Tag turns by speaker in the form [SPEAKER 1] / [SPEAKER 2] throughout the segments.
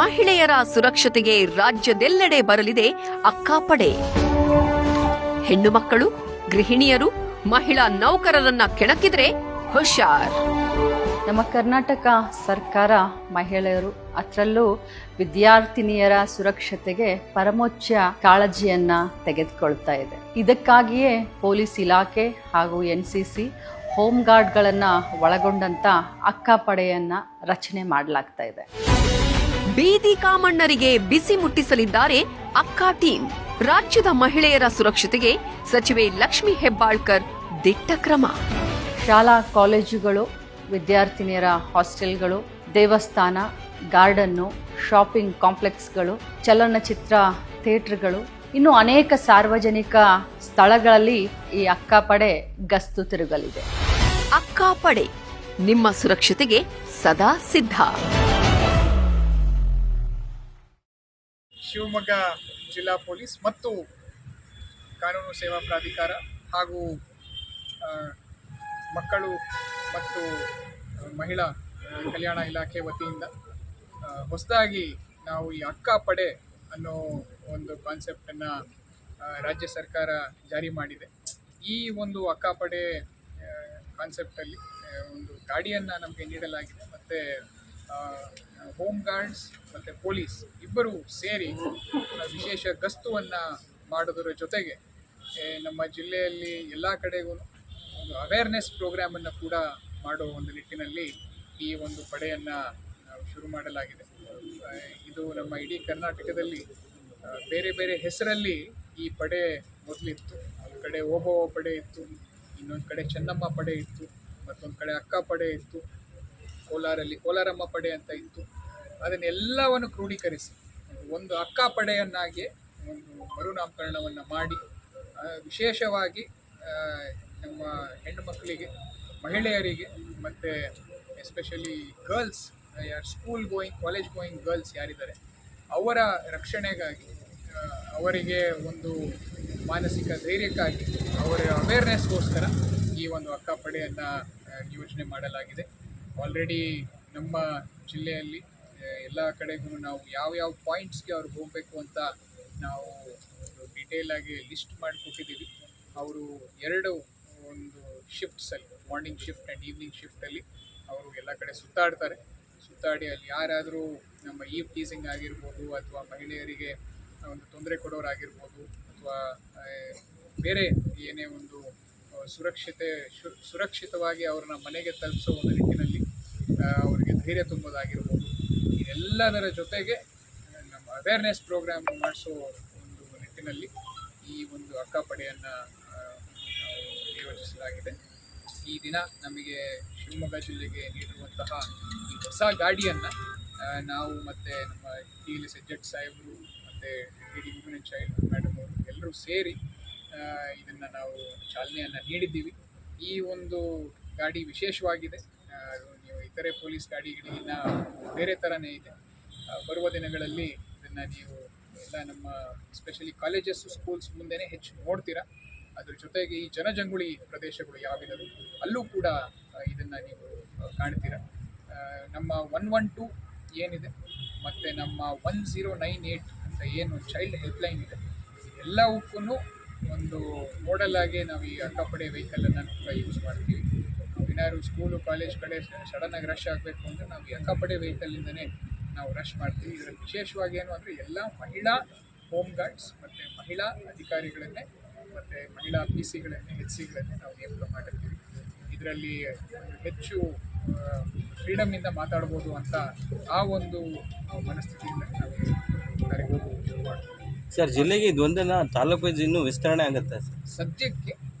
[SPEAKER 1] ಮಹಿಳೆಯರ ಸುರಕ್ಷತೆಗೆ ರಾಜ್ಯದೆಲ್ಲೆಡೆ ಬರಲಿದೆ ಅಕ್ಕಾಪಡೆ. ಹೆಣ್ಣು ಮಕ್ಕಳು, ಗೃಹಿಣಿಯರು, ಮಹಿಳಾ ನೌಕರರನ್ನ ಕೆಣಕಿದ್ರೆ ಹುಷಾರ್.
[SPEAKER 2] ನಮ್ಮ ಕರ್ನಾಟಕ ಸರ್ಕಾರ ಮಹಿಳೆಯರು, ಅದರಲ್ಲೂ ವಿದ್ಯಾರ್ಥಿನಿಯರ ಸುರಕ್ಷತೆಗೆ ಪರಮೋಚ್ಚ ಕಾಳಜಿಯನ್ನ ತೆಗೆದುಕೊಳ್ತಾ ಇದೆ. ಇದಕ್ಕಾಗಿಯೇ ಪೊಲೀಸ್ ಇಲಾಖೆ ಹಾಗೂ NCC ಹೋಮ್ ಗಾರ್ಡ್ಗಳನ್ನ ಒಳಗೊಂಡಂತ ಅಕ್ಕಾಪಡೆಯನ್ನ ರಚನೆ ಮಾಡಲಾಗ್ತಾ ಇದೆ.
[SPEAKER 1] ಬೀದಿ ಕಾಮಣ್ಣರಿಗೆ ಬಿಸಿ ಮುಟ್ಟಿಸಲಿದ್ದಾರೆ ಅಕ್ಕಾ ಟೀಮ್. ರಾಜ್ಯದ ಮಹಿಳೆಯರ ಸುರಕ್ಷತೆಗೆ ಸಚಿವೆ ಲಕ್ಷ್ಮಿ ಹೆಬ್ಬಾಳ್ಕರ್ ದಿಟ್ಟ ಕ್ರಮ.
[SPEAKER 2] ಶಾಲಾ ಕಾಲೇಜುಗಳು, ವಿದ್ಯಾರ್ಥಿನಿಯರ ಹಾಸ್ಟೆಲ್ಗಳು, ದೇವಸ್ಥಾನ, ಗಾರ್ಡನ್ನು, ಶಾಪಿಂಗ್ ಕಾಂಪ್ಲೆಕ್ಸ್ಗಳು, ಚಲನಚಿತ್ರ ಥಿಯೇಟರ್ಗಳು, ಇನ್ನು ಅನೇಕ ಸಾರ್ವಜನಿಕ ಸ್ಥಳಗಳಲ್ಲಿ ಈ ಅಕ್ಕಾಪಡೆ ಗಸ್ತು ತಿರುಗಲಿದೆ.
[SPEAKER 1] ಅಕ್ಕಾಪಡೆ, ನಿಮ್ಮ ಸುರಕ್ಷತೆಗೆ ಸದಾ ಸಿದ್ಧ.
[SPEAKER 3] ಶಿವಮೊಗ್ಗ ಜಿಲ್ಲಾ ಪೊಲೀಸ್ ಮತ್ತು ಕಾನೂನು ಸೇವಾ ಪ್ರಾಧಿಕಾರ ಹಾಗೂ ಮಕ್ಕಳು ಮತ್ತು ಮಹಿಳಾ ಕಲ್ಯಾಣ ಇಲಾಖೆ ವತಿಯಿಂದ ಹೊಸದಾಗಿ ನಾವು ಈ ಅಕ್ಕಾಪಡೆ ಅನ್ನೋ ಒಂದು ಕಾನ್ಸೆಪ್ಟನ್ನು ರಾಜ್ಯ ಸರ್ಕಾರ ಜಾರಿ ಮಾಡಿದೆ. ಈ ಒಂದು ಅಕ್ಕಾಪಡೆ ಕಾನ್ಸೆಪ್ಟಲ್ಲಿ ಒಂದು ಗಾಡಿಯನ್ನು ನಮಗೆ ನೀಡಲಾಗಿದೆ ಮತ್ತು ಹೋಮ್ ಗಾರ್ಡ್ಸ್ ಮತ್ತು ಪೊಲೀಸ್ ಇಬ್ಬರು ಸೇರಿ ವಿಶೇಷ ಗಸ್ತುವನ್ನು ಮಾಡೋದರ ಜೊತೆಗೆ ನಮ್ಮ ಜಿಲ್ಲೆಯಲ್ಲಿ ಎಲ್ಲ ಕಡೆಗೂ ಒಂದು ಅವೇರ್ನೆಸ್ ಪ್ರೋಗ್ರಾಮನ್ನು ಕೂಡ ಮಾಡೋ ಒಂದು ನಿಟ್ಟಿನಲ್ಲಿ ಈ ಒಂದು ಪಡೆಯನ್ನು ಶುರು ಮಾಡಲಾಗಿದೆ. ಇದು ನಮ್ಮ ಇಡೀ ಕರ್ನಾಟಕದಲ್ಲಿ ಬೇರೆ ಬೇರೆ ಹೆಸರಲ್ಲಿ ಈ ಪಡೆ ಮೊದಲಿತ್ತು. ಒಂದು ಕಡೆ ಓಬವ್ವ ಪಡೆ ಇತ್ತು, ಇನ್ನೊಂದು ಕಡೆ ಚೆನ್ನಮ್ಮ ಪಡೆ ಇತ್ತು, ಮತ್ತೊಂದು ಕಡೆ ಅಕ್ಕಾ ಪಡೆ ಇತ್ತು, ಕೋಲಾರಲ್ಲಿ ಕೋಲಾರಮ್ಮ ಪಡೆ ಅಂತ ಇತ್ತು. ಅದನ್ನೆಲ್ಲವನ್ನು ಕ್ರೋಢೀಕರಿಸಿ ಒಂದು ಅಕ್ಕಾ ಪಡೆಯನ್ನಾಗಿ ಒಂದು ಮರುನಾಮಕರಣವನ್ನು ಮಾಡಿ ವಿಶೇಷವಾಗಿ ನಮ್ಮ ಹೆಣ್ಣು ಮಕ್ಕಳಿಗೆ, ಮಹಿಳೆಯರಿಗೆ ಮತ್ತು ಎಸ್ಪೆಷಲಿ ಗರ್ಲ್ಸ್, ಯಾರು school going, college going girls ಯಾರಿದ್ದಾರೆ ಅವರ ರಕ್ಷಣೆಗಾಗಿ, ಅವರಿಗೆ ಒಂದು ಮಾನಸಿಕ ಧೈರ್ಯಕ್ಕಾಗಿ, ಅವರ ಅವೇರ್ನೆಸ್ಗೋಸ್ಕರ ಈ ಒಂದು ಅಕ್ಕಾಪಡೆಯನ್ನು ಯೋಜನೆ ಮಾಡಲಾಗಿದೆ. ಆಲ್ರೆಡಿ ನಮ್ಮ ಜಿಲ್ಲೆಯಲ್ಲಿ ಎಲ್ಲ ಕಡೆಗೂ ನಾವು ಯಾವ ಪಾಯಿಂಟ್ಸ್ಗೆ ಅವ್ರಿಗೆ ಹೋಗಬೇಕು ಅಂತ ನಾವು ಡೀಟೇಲಾಗಿ ಲಿಸ್ಟ್ ಮಾಡಿಕೊಟ್ಟಿದ್ದೀವಿ. ಅವರು ಒಂದು ಶಿಫ್ಟ್ಸಲ್ಲಿ, ಮಾರ್ನಿಂಗ್ ಶಿಫ್ಟ್ ಆ್ಯಂಡ್ ಈವ್ನಿಂಗ್ ಶಿಫ್ಟಲ್ಲಿ ಅವರು ಎಲ್ಲ ಕಡೆ ಸುತ್ತಾಡಿ ಅಲ್ಲಿ ಯಾರಾದರೂ ನಮ್ಮ ಈವ್ ಟೀಸಿಂಗ್ ಆಗಿರ್ಬೋದು, ಅಥವಾ ಮಹಿಳೆಯರಿಗೆ ಒಂದು ತೊಂದರೆ ಕೊಡೋರಾಗಿರ್ಬೋದು, ಅಥವಾ ಬೇರೆ ಏನೇ ಒಂದು ಸುರಕ್ಷಿತವಾಗಿ ಅವ್ರನ್ನ ಮನೆಗೆ ತಲುಪಿಸೋ ಒಂದು ನಿಟ್ಟಿನಲ್ಲಿ ಅವರಿಗೆ ಧೈರ್ಯ ತುಂಬೋದಾಗಿರ್ಬೋದು, ಇದೆಲ್ಲದರ ಜೊತೆಗೆ ನಮ್ಮ ಅವೇರ್ನೆಸ್ ಪ್ರೋಗ್ರಾಮ್ ಮಾಡಿಸೋ ಒಂದು ನಿಟ್ಟಿನಲ್ಲಿ ಈ ಒಂದು ಅಕ್ಕಾಪಡೆಯನ್ನು ನಿಯೋಜಿಸಲಾಗಿದೆ. ಈ ದಿನ ನಮಗೆ ಶಿವಮೊಗ್ಗ ಜಿಲ್ಲೆಗೆ ನೀಡಿರುವಂತಹ ಈ ಹೊಸ ಗಾಡಿಯನ್ನು ನಾವು ಮತ್ತು ನಮ್ಮ TLS ಸಾಹೇಬರು ಮತ್ತು DD women and child madam ಅವರು ಎಲ್ಲರೂ ಸೇರಿ ಇದನ್ನು ನಾವು ಚಾಲನೆಯನ್ನು ನೀಡಿದ್ದೀವಿ. ಈ ಒಂದು ಗಾಡಿ ವಿಶೇಷವಾಗಿದೆ. ನೀವು ಇತರೆ ಪೊಲೀಸ್ ಗಾಡಿಗಳಿಗಿನ್ನ ಬೇರೆ ಥರನೇ ಇದೆ. ಬರುವ ದಿನಗಳಲ್ಲಿ ಇದನ್ನು ನೀವು ಎಲ್ಲ ನಮ್ಮ ಎಸ್ಪೆಷಲಿ ಕಾಲೇಜಸ್, ಸ್ಕೂಲ್ಸ್ ಮುಂದೆನೇ ಹೆಚ್ಚು ನೋಡ್ತೀರಾ. ಅದ್ರ ಜೊತೆಗೆ ಈ ಜನಜಂಗುಳಿ ಪ್ರದೇಶಗಳು ಯಾವಿದಾವೆ ಅಲ್ಲೂ ಕೂಡ ಇದನ್ನು ನೀವು ಕಾಣ್ತೀರಾ. ನಮ್ಮ 112 ಏನಿದೆ ಮತ್ತು ನಮ್ಮ 1098 ಅಂತ ಏನು ಚೈಲ್ಡ್ ಹೆಲ್ಪ್ಲೈನ್ ಇದೆ, ಎಲ್ಲವಕ್ಕೂ ಒಂದು ಮಾಡೆಲ್ ಆಗಿ ನಾವು ಈ ಅಕ್ಕಾಪಡೆ ವೆಹಿಕಲನ್ನು ಕೂಡ ಯೂಸ್ ಮಾಡ್ತೀವಿ. ಏನಾದ್ರು ಸ್ಕೂಲು ಕಾಲೇಜ್ ಕಡೆ ಸಡನ್ನಾಗಿ ರಶ್ ಆಗಬೇಕು ಅಂದರೆ ನಾವು ಈ ಅಕ್ಕಾಪಡೆ ವೆಹಿಕಲಿಂದನೇ ನಾವು ರಶ್ ಮಾಡ್ತೀವಿ. ಇದರಲ್ಲಿ ವಿಶೇಷವಾಗಿ ಏನು ಅಂದರೆ ಎಲ್ಲ ಮಹಿಳಾ ಹೋಮ್ ಗಾರ್ಡ್ಸ್ ಮತ್ತು ಮಹಿಳಾ ಅಧಿಕಾರಿಗಳನ್ನೇ ಮತ್ತು ಮಹಿಳಾ PC-ಗಳನ್ನೇ, HC-ಗಳನ್ನೇ ನಾವು ನೇಮಕ ಮಾಡಿರ್ತೀವಿ. ಇದರಲ್ಲಿ ಹೆಚ್ಚು ಫ್ರೀಡಮ್ಮಿಂದ ಮಾತಾಡ್ಬೋದು ಅಂತ ಆ ಒಂದು ಮನಸ್ಥಿತಿಯಿಂದ ನಾವು ಕಾರ್ಯಕ್ರಮ ಶುರು ಮಾಡ್ತೀವಿ.
[SPEAKER 4] ಸರ್, ಜಿಲ್ಲೆಗೆ ಇದು ಒಂದೇನಾ, ತಾಲೂಕು ಇನ್ನೂ ವಿಸ್ತರಣೆ ಆಗುತ್ತೆ ಸರ್?
[SPEAKER 3] ಸದ್ಯಕ್ಕೆ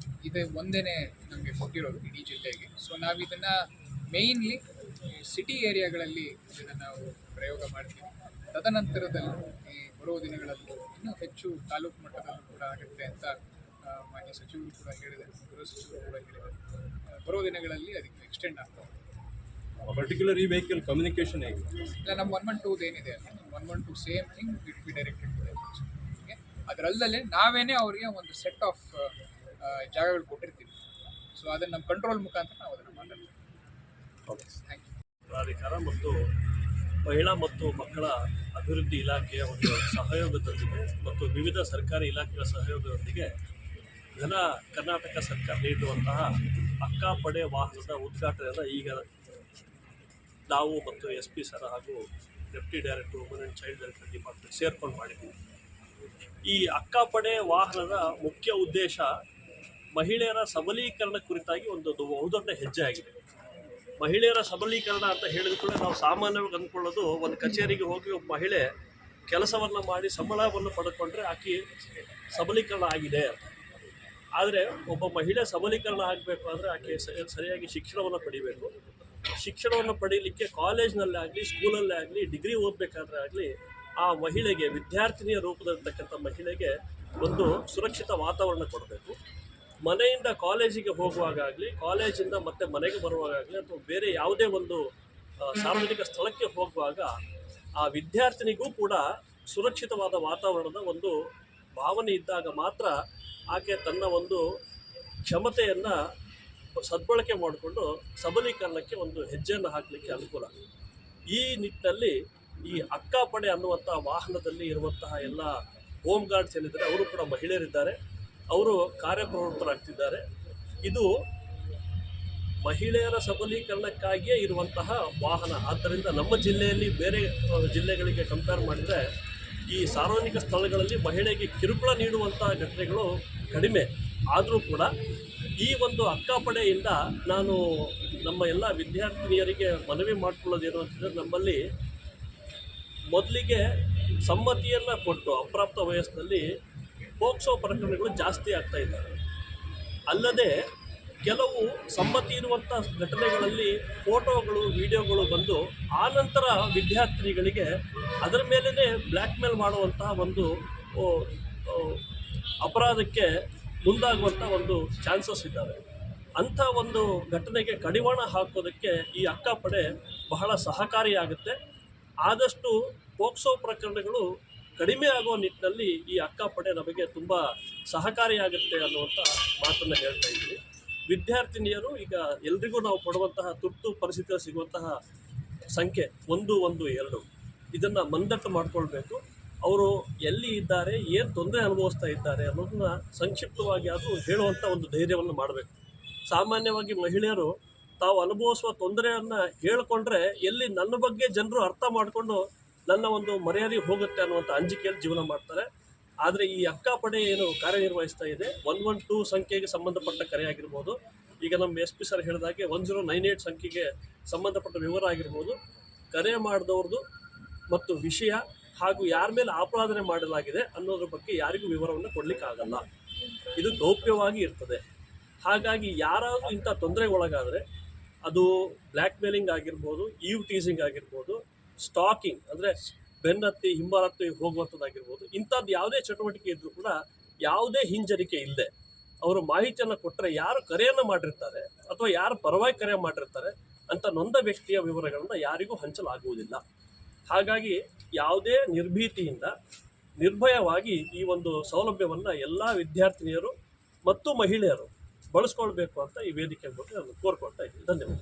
[SPEAKER 3] ಇದು ಒಂದೇ ನಮಗೆ ಕೊಟ್ಟಿರೋದು ಇಡೀ ಜಿಲ್ಲೆಗೆ. ಸೊ ನಾವು ಇದನ್ನು ಮೇಯ್ನ್ಲಿ ಸಿಟಿ ಏರಿಯಾಗಳಲ್ಲಿ ಇದನ್ನು ನಾವು ಪ್ರಯೋಗ ಮಾಡ್ತೀವಿ. ತದನಂತರದಲ್ಲೂ ಈ ಬರುವ ದಿನಗಳಲ್ಲೂ ಇನ್ನೂ ಹೆಚ್ಚು ತಾಲೂಕು ಮಟ್ಟದಲ್ಲೂ ಕೂಡ ಆಗುತ್ತೆ ಅಂತ ಮಾನ್ಯ ಸಚಿವರು ಕೂಡ ಹೇಳಿದ್ದಾರೆ, ಗೃಹ ಸಚಿವರು ಕೂಡ ಹೇಳಿದ್ದಾರೆ. ಬರೋ ದಿನಗಳಲ್ಲಿ ಅದಕ್ಕೆ ಎಕ್ಸ್ಟೆಂಡ್ ಆಗ್ತದೆ.
[SPEAKER 4] ಪರ್ಟಿಕ್ಯುಲರ್ ಈ ವೆಹಿಕಲ್ ಕಮ್ಯುನಿಕೇಷನ್ ಹೇಗೆ?
[SPEAKER 3] ಇಲ್ಲ, ನಮ್ಮ 112 ಏನಿದೆ ಅಲ್ಲ, 112 same thing will be directed to them. ಅದರಲ್ಲದೆ ನಾವೇನೇ ಅವರಿಗೆ ಒಂದು ಸೆಟ್ ಆಫ್ ಜಾಗಗಳು ಕೊಟ್ಟಿರ್ತೀವಿ. ಸೊ ಅದನ್ನು ನಮ್ಮ ಕಂಟ್ರೋಲ್ ಮುಖಾಂತರ ನಾವು ಅದನ್ನು ಮಾತಾಡ್ತೀವಿ.
[SPEAKER 4] Okay,
[SPEAKER 3] thank you.
[SPEAKER 5] ಪ್ರಾಧಿಕಾರ ಮತ್ತು ಮಹಿಳಾ ಮತ್ತು ಮಕ್ಕಳ ಅಭಿವೃದ್ಧಿ ಇಲಾಖೆಯ ಒಂದು ಸಹಯೋಗದೊಂದಿಗೆ ಮತ್ತು ವಿವಿಧ ಸರ್ಕಾರಿ ಇಲಾಖೆಗಳ ಸಹಯೋಗದೊಂದಿಗೆ ಘನ ಕರ್ನಾಟಕ ಸರ್ಕಾರ ನೀಡುವಂತಹ ಅಕ್ಕಾಪಡೆ ವಾಹನದ ಉದ್ಘಾಟನೆಯನ್ನು ಈಗ ನಾವು ಮತ್ತು SP ಸರ್ ಹಾಗೂ deputy director woman and child welfare department ಸೇರ್ಕೊಂಡು ಮಾಡಿದ್ದೀವಿ. ಈ ಅಕ್ಕಾಪಡೆ ವಾಹನದ ಮುಖ್ಯ ಉದ್ದೇಶ ಮಹಿಳೆಯರ ಸಬಲೀಕರಣ ಕುರಿತಾಗಿ ಒಂದು ಬಹುದೊಡ್ಡ ಹೆಜ್ಜೆ ಆಗಿದೆ. ಮಹಿಳೆಯರ ಸಬಲೀಕರಣ ಅಂತ ಹೇಳಿದ ಕೂಡ ನಾವು ಸಾಮಾನ್ಯವಾಗಿ ಅಂದ್ಕೊಳ್ಳೋದು ಒಂದು ಕಚೇರಿಗೆ ಹೋಗಿ ಒಬ್ಬ ಮಹಿಳೆ ಕೆಲಸವನ್ನು ಮಾಡಿ ಸಂಬಳವನ್ನು ಪಡ್ಕೊಂಡ್ರೆ ಆಕೆ ಸಬಲೀಕರಣ ಆಗಿದೆ ಅಂತ. ಆದರೆ ಒಬ್ಬ ಮಹಿಳೆ ಸಬಲೀಕರಣ ಆಗಬೇಕು ಅಂದರೆ ಆಕೆ ಸರಿಯಾಗಿ ಶಿಕ್ಷಣವನ್ನು ಪಡಿಬೇಕು. ಶಿಕ್ಷಣವನ್ನು ಪಡೀಲಿಕ್ಕೆ ಕಾಲೇಜ್ನಲ್ಲೇ ಆಗಲಿ, ಸ್ಕೂಲಲ್ಲೇ ಆಗಲಿ, ಡಿಗ್ರಿ ಓದಬೇಕಾದ್ರೆ ಆಗಲಿ ಆ ಮಹಿಳೆಗೆ, ವಿದ್ಯಾರ್ಥಿನಿಯ ರೂಪದಲ್ಲಿರ್ತಕ್ಕಂಥ ಮಹಿಳೆಗೆ ಒಂದು ಸುರಕ್ಷಿತ ವಾತಾವರಣ ಕೊಡಬೇಕು. ಮನೆಯಿಂದ ಕಾಲೇಜಿಗೆ ಹೋಗುವಾಗಲಿ, ಕಾಲೇಜಿಂದ ಮತ್ತೆ ಮನೆಗೆ ಬರುವಾಗಲಿ ಅಥವಾ ಬೇರೆ ಯಾವುದೇ ಒಂದು ಸಾರ್ವಜನಿಕ ಸ್ಥಳಕ್ಕೆ ಹೋಗುವಾಗ ಆ ವಿದ್ಯಾರ್ಥಿನಿಗೂ ಕೂಡ ಸುರಕ್ಷಿತವಾದ ವಾತಾವರಣದ ಒಂದು ಭಾವನೆ ಇದ್ದಾಗ ಮಾತ್ರ ಆಕೆ ತನ್ನ ಒಂದು ಕ್ಷಮತೆಯನ್ನು ಸದ್ಬಳಕೆ ಮಾಡಿಕೊಂಡು ಸಬಲೀಕರಣಕ್ಕೆ ಒಂದು ಹೆಜ್ಜೆಯನ್ನು ಹಾಕಲಿಕ್ಕೆ ಅನುಕೂಲ. ಈ ನಿಟ್ಟಿನಲ್ಲಿ ಈ ಅಕ್ಕಾಪಡೆ ಅನ್ನುವಂಥ ವಾಹನದಲ್ಲಿ ಇರುವಂತಹ ಎಲ್ಲ ಹೋಮ್ ಗಾರ್ಡ್ಸ್ ಏನಿದ್ದಾರೆ ಅವರು ಕೂಡ ಮಹಿಳೆಯರಿದ್ದಾರೆ. ಅವರು ಕಾರ್ಯಪ್ರವೃತ್ತರಾಗ್ತಿದ್ದಾರೆ. ಇದು ಮಹಿಳೆಯರ ಸಬಲೀಕರಣಕ್ಕಾಗಿಯೇ ಇರುವಂತಹ ವಾಹನ. ಆದ್ದರಿಂದ ನಮ್ಮ ಜಿಲ್ಲೆಯಲ್ಲಿ ಬೇರೆ ಜಿಲ್ಲೆಗಳಿಗೆ ಕಂಪೇರ್ ಮಾಡಿದರೆ ಈ ಸಾರ್ವಜನಿಕ ಸ್ಥಳಗಳಲ್ಲಿ ಮಹಿಳೆಗೆ ಕಿರುಕುಳ ನೀಡುವಂಥ ಘಟನೆಗಳು ಕಡಿಮೆ. ಆದರೂ ಕೂಡ ಈ ಒಂದು ಅಕ್ಕಾಪಡೆಯಿಂದ ನಾನು ನಮ್ಮ ಎಲ್ಲ ವಿದ್ಯಾರ್ಥಿನಿಯರಿಗೆ ಮನವಿ ಮಾಡಿಕೊಳ್ಳೋದೇನು ಅಂತಂದರೆ, ನಮ್ಮಲ್ಲಿ ಮೊದಲಿಗೆ ಸಮ್ಮತಿಯನ್ನು ಕೊಟ್ಟು ಅಪ್ರಾಪ್ತ ವಯಸ್ಸಿನಲ್ಲಿ ಪೋಕ್ಸೋ ಪ್ರಕರಣಗಳು ಜಾಸ್ತಿ ಆಗ್ತಾ ಇದ್ದಾವೆ. ಅಲ್ಲದೆ ಕೆಲವು ಸಮ್ಮತಿ ಇರುವಂಥ ಘಟನೆಗಳಲ್ಲಿ ಫೋಟೋಗಳು, ವಿಡಿಯೋಗಳು ಬಂದು ಆನಂತರ ವಿದ್ಯಾರ್ಥಿನಿಗಳಿಗೆ ಅದರ ಮೇಲೇ ಬ್ಲ್ಯಾಕ್ ಮೇಲ್ ಮಾಡುವಂತಹ ಒಂದು ಅಪರಾಧಕ್ಕೆ ಮುಂದಾಗುವಂಥ ಒಂದು ಚಾನ್ಸಸ್ ಇದ್ದಾವೆ. ಅಂಥ ಒಂದು ಘಟನೆಗೆ ಕಡಿವಾಣ ಹಾಕೋದಕ್ಕೆ ಈ ಅಕ್ಕಾಪಡೆ ಬಹಳ ಸಹಕಾರಿಯಾಗುತ್ತೆ. ಆದಷ್ಟು ಪೋಕ್ಸೋ ಪ್ರಕರಣಗಳು ಕಡಿಮೆ ಆಗುವ ನಿಟ್ಟಿನಲ್ಲಿ ಈ ಅಕ್ಕಾಪಡೆ ನಮಗೆ ತುಂಬ ಸಹಕಾರಿಯಾಗುತ್ತೆ ಅನ್ನುವಂಥ ಮಾತನ್ನು ಹೇಳ್ತಾ ಇದ್ದೀವಿ. ವಿದ್ಯಾರ್ಥಿನಿಯರು ಈಗ ಎಲ್ರಿಗೂ ನಾವು ಕೊಡುವಂತಹ ತುರ್ತು ಪರಿಸ್ಥಿತಿಯಲ್ಲಿ ಸಿಗುವಂತಹ ಸಂಖ್ಯೆ 112 ಇದನ್ನು ಮಂದಟ್ಟು ಮಾಡಿಕೊಳ್ಬೇಕು. ಅವರು ಎಲ್ಲಿ ಇದ್ದಾರೆ, ಏನು ತೊಂದರೆ ಅನುಭವಿಸ್ತಾ ಇದ್ದಾರೆ ಅನ್ನೋದನ್ನ ಸಂಕ್ಷಿಪ್ತವಾಗಿ ಅದು ಹೇಳುವಂಥ ಒಂದು ಧೈರ್ಯವನ್ನು ಮಾಡಬೇಕು. ಸಾಮಾನ್ಯವಾಗಿ ಮಹಿಳೆಯರು ತಾವು ಅನುಭವಿಸುವ ತೊಂದರೆಯನ್ನು ಹೇಳಿಕೊಂಡ್ರೆ ಎಲ್ಲಿ ನನ್ನ ಬಗ್ಗೆ ಜನರು ಅರ್ಥ ಮಾಡಿಕೊಂಡು ನನ್ನ ಒಂದು ಮರ್ಯಾದೆ ಹೋಗುತ್ತೆ ಅನ್ನುವಂಥ ಅಂಜಿಕೆಯಲ್ಲಿ ಜೀವನ ಮಾಡ್ತಾರೆ. ಆದರೆ ಈ ಅಕ್ಕಾಪಡೆ ಏನು ಕಾರ್ಯನಿರ್ವಹಿಸ್ತಾ ಇದೆ, 112 ಸಂಖ್ಯೆಗೆ ಸಂಬಂಧಪಟ್ಟ ಕರೆ ಆಗಿರ್ಬೋದು, ಈಗ ನಮ್ಮ SP ಸರ್ ಹೇಳಿದಾಗೆ 1098 ಸಂಖ್ಯೆಗೆ ಸಂಬಂಧಪಟ್ಟ ವಿವರ ಆಗಿರ್ಬೋದು, ಕರೆ ಮಾಡಿದವ್ರದ್ದು ಮತ್ತು ವಿಷಯ ಹಾಗೂ ಯಾರ ಮೇಲೆ ಆಪಾದನೆ ಮಾಡಲಾಗಿದೆ ಅನ್ನೋದ್ರ ಬಗ್ಗೆ ಯಾರಿಗೂ ವಿವರವನ್ನು ಕೊಡಲಿಕ್ಕಾಗಲ್ಲ. ಇದು ಗೌಪ್ಯವಾಗಿ ಇರ್ತದೆ. ಹಾಗಾಗಿ ಯಾರಾದರೂ ಇಂಥ ತೊಂದರೆಗೆ ಒಳಗಾದರೆ ಅದು ಬ್ಲ್ಯಾಕ್ ಮೇಲಿಂಗ್ ಆಗಿರ್ಬೋದು, ಈವ್ ಟೀಸಿಂಗ್ ಆಗಿರ್ಬೋದು, ಸ್ಟಾಕಿಂಗ್ ಅಂದರೆ ಬೆನ್ನತ್ತಿ ಹಿಂಬಾಲತ್ತಿ ಹೋಗುವಂಥದ್ದಾಗಿರ್ಬೋದು, ಇಂಥದ್ದು ಯಾವುದೇ ಚಟುವಟಿಕೆ ಇದ್ದರೂ ಕೂಡ ಯಾವುದೇ ಹಿಂಜರಿಕೆ ಇಲ್ಲದೆ ಅವರು ಮಾಹಿತಿಯನ್ನು ಕೊಟ್ಟರೆ ಯಾರು ಕರೆಯನ್ನು ಮಾಡಿರ್ತಾರೆ ಅಥವಾ ಯಾರು ಪರವಾಗಿ ಕರೆ ಮಾಡಿರ್ತಾರೆ ಅಂತ ನೊಂದ ವ್ಯಕ್ತಿಯ ವಿವರಗಳನ್ನು ಯಾರಿಗೂ ಹಂಚಲಾಗುವುದಿಲ್ಲ. ಹಾಗಾಗಿ ಯಾವುದೇ ನಿರ್ಭೀತಿಯಿಂದ ನಿರ್ಭಯವಾಗಿ ಈ ಒಂದು ಸೌಲಭ್ಯವನ್ನು ಎಲ್ಲ ವಿದ್ಯಾರ್ಥಿನಿಯರು ಮತ್ತು ಮಹಿಳೆಯರು ಬಳಸ್ಕೊಳ್ಬೇಕು ಅಂತ ಈ ವೇದಿಕೆ ಬಗ್ಗೆ ನಾನು ಕೋರ್ಕೊಳ್ತಾ ಇದ್ದೀನಿ. ಧನ್ಯವಾದ.